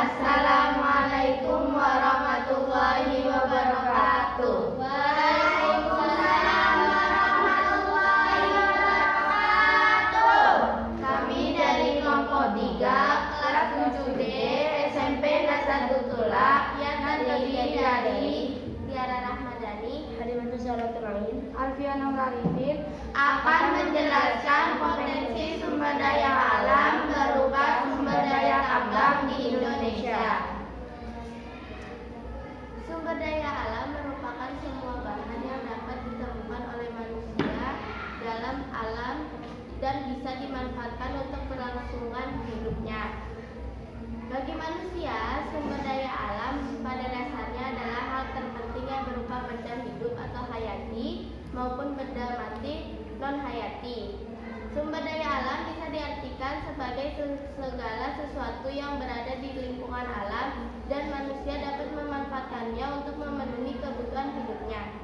Assalamualaikum warahmatullahi wabarakatuh. Waalaikumsalam warahmatullahi wabarakatuh. Kami dari kelompok 3 kelas 7D SMP Nasratullah yang terdiri dari Tiara Rahmadani, Hadimantu Salatul Alfian Arifin akan menjelaskan potensi sumber daya alam berupa sumber daya tambang di Indonesia. Sumber daya alam merupakan semua bahan yang dapat ditemukan oleh manusia dalam alam dan bisa dimanfaatkan untuk kelangsungan hidupnya. Bagi manusia, sumber daya alam pada dasarnya adalah hal terpenting yang berupa benda hidup atau hayati maupun benda mati non-hayati. Sumber daya alam bisa diartikan sebagai segala sesuatu yang berada di lingkungan alam dan manusia dapat memanfaatkannya untuk memenuhi kebutuhan hidupnya.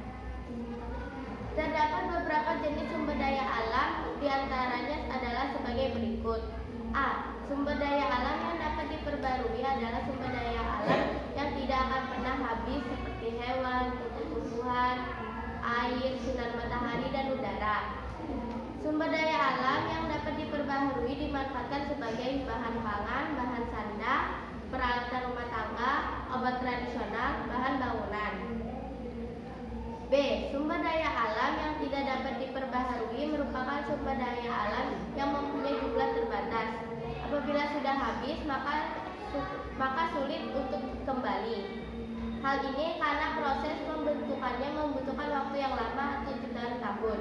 Terdapat beberapa jenis sumber daya alam, diantaranya adalah sebagai berikut. A. Sumber daya alam yang dapat diperbarui adalah sumber daya alam yang tidak akan pernah habis seperti hewan, tumbuh-tumbuhan, air, sinar matahari, dan udara. Sumber daya alam yang dapat diperbaharui dimanfaatkan sebagai bahan pangan, bahan sandang, peralatan rumah tangga, obat tradisional, bahan bangunan. B. Sumber daya alam yang tidak dapat diperbaharui merupakan sumber daya alam yang mempunyai jumlah terbatas. Apabila sudah habis, maka sulit untuk kembali. Hal ini karena proses pembentukannya membutuhkan waktu yang lama atau jutaan tahun.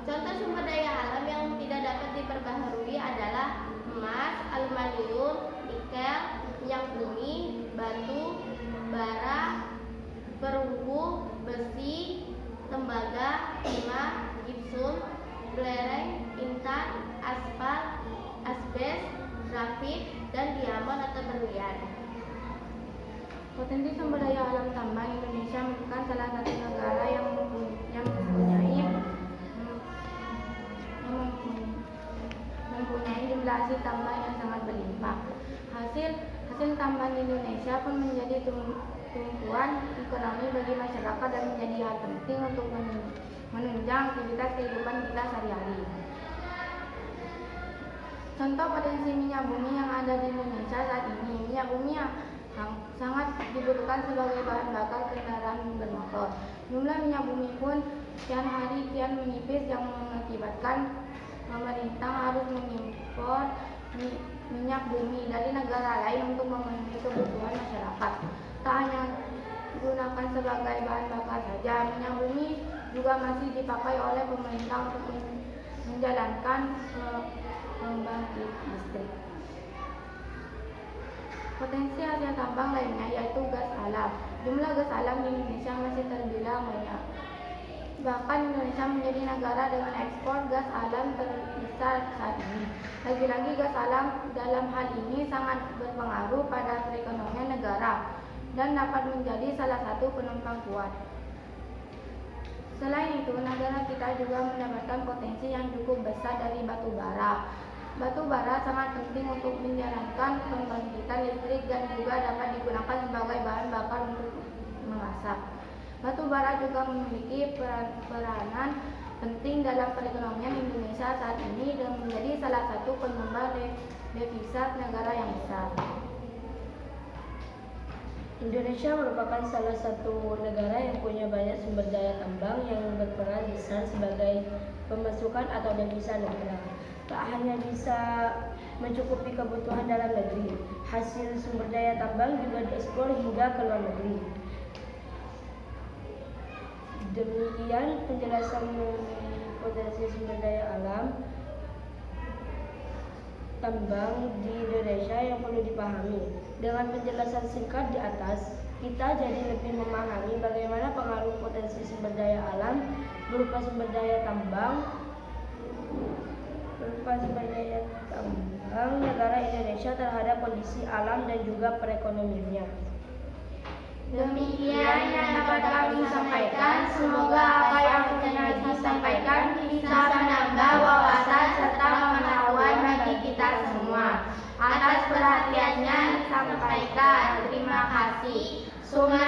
Contoh sumber daya alam yang tidak dapat diperbaharui adalah emas, aluminium, nikel, minyak bumi, batu, bara, perunggu, besi, tembaga, timah, gipsum, belerang, intan, aspal, asbes, grafit, dan diamond atau berlian. Potensi sumber daya alam tambang Indonesia merupakan salah satu negara yang mempunyai jumlah hasil tambang yang sangat berlimpah. Hasil tambang Indonesia pun menjadi tumpuan ekonomi bagi masyarakat dan menjadi hal penting untuk menunjang aktivitas kehidupan kita sehari-hari. Contoh potensi minyak bumi yang ada di Indonesia saat ini. Minyak bumi yang sangat dibutuhkan sebagai bahan bakar kendaraan bermotor. Jumlah minyak bumi pun kian hari kian menipis yang mengakibatkan pemerintah harus mengimpor minyak bumi dari negara lain untuk memenuhi kebutuhan masyarakat. Tak hanya digunakan sebagai bahan bakar saja, minyak bumi juga masih dipakai oleh pemerintah untuk menjalankan pembangkit listrik. Potensi hasil tambang lainnya yaitu gas alam. Jumlah gas alam di Indonesia masih terbilang banyak. Bahkan Indonesia menjadi negara dengan ekspor gas alam terbesar saat ini. Lagi-lagi gas alam dalam hal ini sangat berpengaruh pada perekonomian negara dan dapat menjadi salah satu penopang kuat. Selain itu, negara kita juga mendapatkan potensi yang cukup besar dari batu bara. Batu bara sangat penting untuk menjalankan pembangkitan listrik dan juga dapat digunakan sebagai bahan bakar untuk memasak. Batu bara juga memiliki peranan penting dalam perekonomian Indonesia saat ini dan menjadi salah satu penyumbang devisa negara yang besar. Indonesia merupakan salah satu negara yang punya banyak sumber daya tambang yang berperan besar sebagai pemasukan atau devisa negara. Tak hanya bisa mencukupi kebutuhan dalam negeri, hasil sumber daya tambang juga diekspor hingga ke luar negeri. Demikian penjelasan potensi sumber daya alam tambang di Indonesia yang perlu dipahami. Dengan penjelasan singkat di atas, kita jadi lebih memahami bagaimana pengaruh potensi sumber daya alam berupa sumber daya tambang negara Indonesia terhadap kondisi alam dan juga perekonomiannya. Demikian yang dapat kami sampaikan. Semoga apa yang telah disampaikan bisa menambah wawasan serta pengetahuan bagi kita semua. Atas perhatiannya disampaikan. kasih. Summa